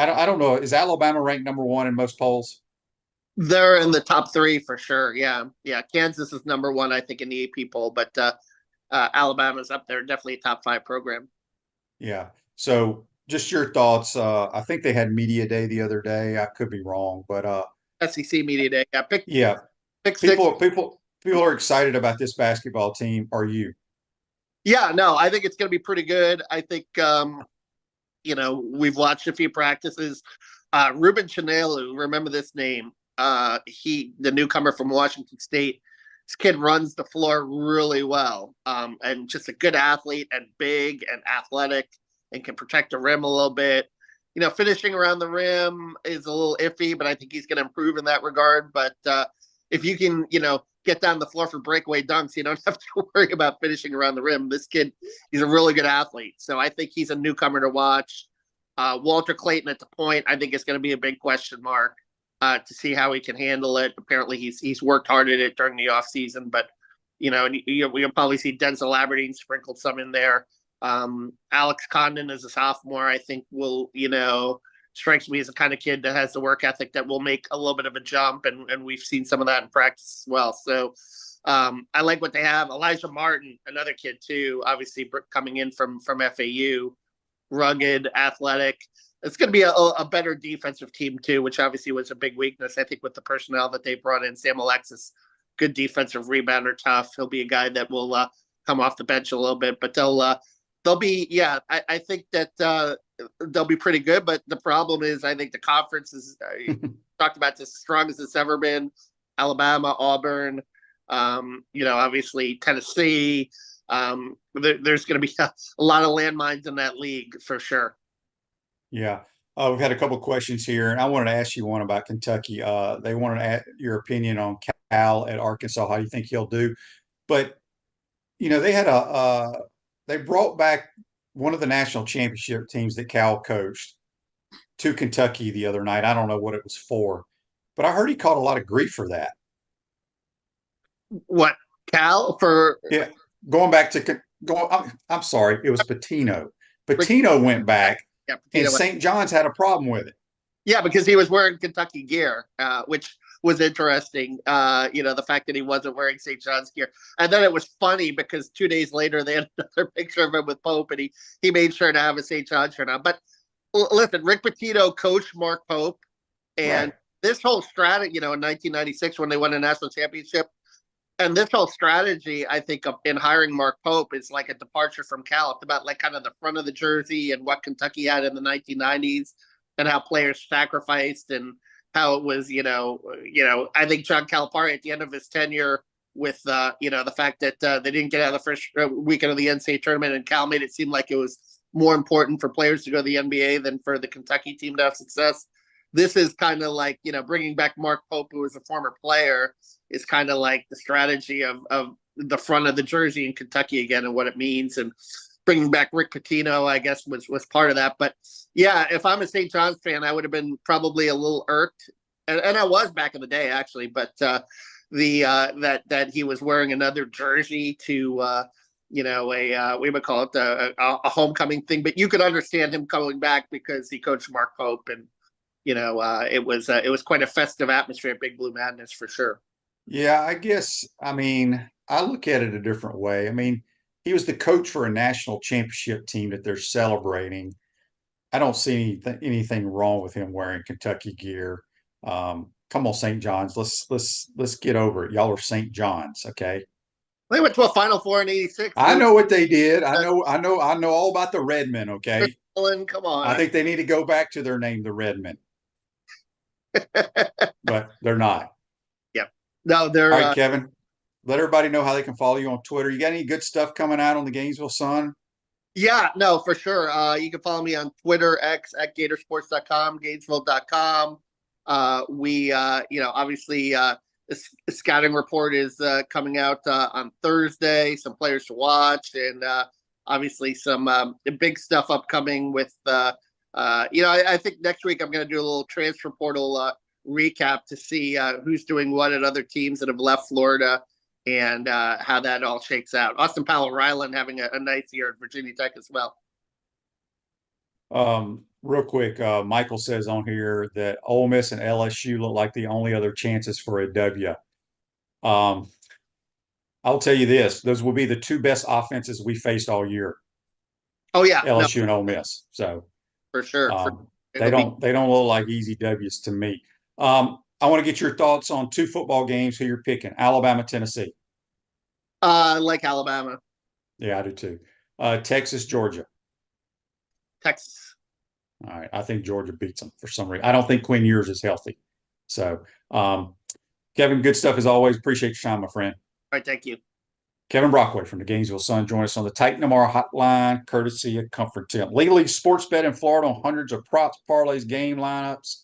Speaker 1: I don't know. Is Alabama ranked number one in most polls?
Speaker 7: They're in the top three for sure. Yeah. Kansas is number one, I think, in the AP poll, but Alabama's up there, definitely a top 5 program.
Speaker 1: Yeah. So just your thoughts. I think they had media day the other day. I could be wrong, but
Speaker 7: SEC media day.
Speaker 1: Yeah.
Speaker 7: Pick
Speaker 1: People
Speaker 7: six.
Speaker 1: are excited about this basketball team. Are you?
Speaker 7: Yeah, no, I think it's going to be pretty good. I think, we've watched a few practices. Ruben Chanelu, remember this name? The newcomer from Washington State. This kid runs the floor really well, and just a good athlete and big and athletic and can protect the rim a little bit. Finishing around the rim is a little iffy, but I think he's going to improve in that regard. But if you can, get down the floor for breakaway dunks, you don't have to worry about finishing around the rim. This kid, he's a really good athlete. So I think he's a newcomer to watch. Walter Clayton at the point, I think it's going to be a big question mark to see how he can handle it. Apparently he's worked hard at it during the offseason, but we'll probably see Denzel Aberdeen sprinkled some in there. Alex Condon as a sophomore, I think will, strikes me as the kind of kid that has the work ethic that will make a little bit of a jump, and we've seen some of that in practice as well. So I like what they have. Elijah Martin, another kid too, obviously coming in from FAU, rugged, athletic. It's going to be a better defensive team too, which obviously was a big weakness, I think, with the personnel that they brought in. Sam Alexis, good defensive rebounder, tough. He'll be a guy that will come off the bench a little bit, but they'll be, I think that they'll be pretty good. But the problem is, I think the conference is talked about this, strong as it's ever been. Alabama, Auburn, obviously Tennessee. There's going to be a lot of landmines in that league for sure.
Speaker 1: Yeah. We've had a couple questions here, and I wanted to ask you one about Kentucky. They wanted to add your opinion on Cal at Arkansas. How do you think he'll do? But they had they brought back one of the national championship teams that Cal coached to Kentucky the other night. I don't know what it was for, but I heard he caught a lot of grief for that.
Speaker 7: What, Cal for?
Speaker 1: Yeah, going back to I'm sorry, it was Pitino. Pitino went back.
Speaker 7: Yeah,
Speaker 1: and St. John's had a problem with it.
Speaker 7: Yeah, because he was wearing Kentucky gear, which was interesting. The fact that he wasn't wearing St. John's gear. And then it was funny because 2 days later they had another picture of him with Pope, and he made sure to have a St. John's shirt on. But listen, Rick Pitino coached Mark Pope, and this whole strategy, in 1996 when they won a national championship, and this whole strategy, I think, in hiring Mark Pope is like a departure from Cal. It's about like kind of the front of the jersey and what Kentucky had in the 1990s and how players sacrificed and how it was, I think John Calipari at the end of his tenure with, the fact that they didn't get out of the first weekend of the NCAA tournament, and Cal made it seem like it was more important for players to go to the NBA than for the Kentucky team to have success. This is kind of like, bringing back Mark Pope, who was a former player, is kind of like the strategy of the front of the jersey in Kentucky again and what it means. bringing back Rick Pitino, I guess, was part of that. But yeah, if I'm a St. John's fan, I would have been probably a little irked, and I was back in the day actually. But that he was wearing another jersey to we would call it a homecoming thing. But you could understand him coming back because he coached Mark Pope, and it was quite a festive atmosphere at Big Blue Madness for sure.
Speaker 1: Yeah, I guess, I mean, I look at it a different way. I mean, he was the coach for a national championship team that they're celebrating. I don't see anything wrong with him wearing Kentucky gear. Come on, St. John's. Let's get over it. Y'all are St. John's, okay?
Speaker 7: They went to a Final Four in '86.
Speaker 1: I know what they did. I know all about the Redmen, okay?
Speaker 7: Come on.
Speaker 1: I think they need to go back to their name, the Redmen. But they're not.
Speaker 7: Yep. No, they're
Speaker 1: all right, Kevin. Let everybody know how they can follow you on Twitter. You got any good stuff coming out on the Gainesville Sun?
Speaker 7: Yeah, no, for sure. You can follow me on Twitter, X at Gatorsports.com, Gainesville.com. We obviously the scouting report is coming out on Thursday. Some players to watch, and obviously some big stuff upcoming with. I think next week I'm going to do a little transfer portal recap to see who's doing what at other teams that have left Florida and how that all shakes out. Austin Powell-Ryland having a nice year at Virginia Tech as well.
Speaker 1: Real quick, Michael says on here that Ole Miss and LSU look like the only other chances for a W. I'll tell you this: those will be the two best offenses we faced all year.
Speaker 7: Oh yeah,
Speaker 1: LSU and Ole Miss. So
Speaker 7: for sure,
Speaker 1: they don't look like easy W's to me. I want to get your thoughts on two football games. Who you're picking? Alabama, Tennessee.
Speaker 7: Like Alabama.
Speaker 1: Yeah, I do too. Texas, Georgia.
Speaker 7: Texas.
Speaker 1: All right. I think Georgia beats them for some reason. I don't think Quinn Ewers is healthy. So, Kevin, good stuff as always. Appreciate your time, my friend.
Speaker 7: All right. Thank you.
Speaker 1: Kevin Brockway from the Gainesville Sun. Join us on the Titan Tomorrow hotline, courtesy of Comfort Tip. Legally sports bet in Florida on hundreds of props, parlays, game lineups,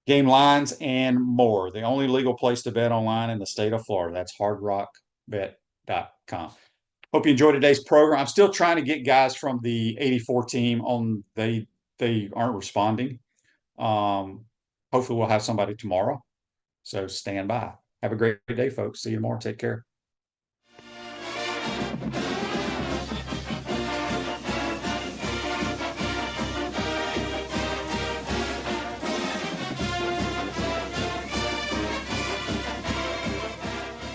Speaker 1: game lines, and more. The only legal place to bet online in the state of Florida. That's hardrockbet.com. Hope you enjoyed today's program. I'm still trying to get guys from the 84 team on. They aren't responding. Hopefully we'll have somebody tomorrow. So stand by. Have a great day, folks. See you tomorrow. Take care.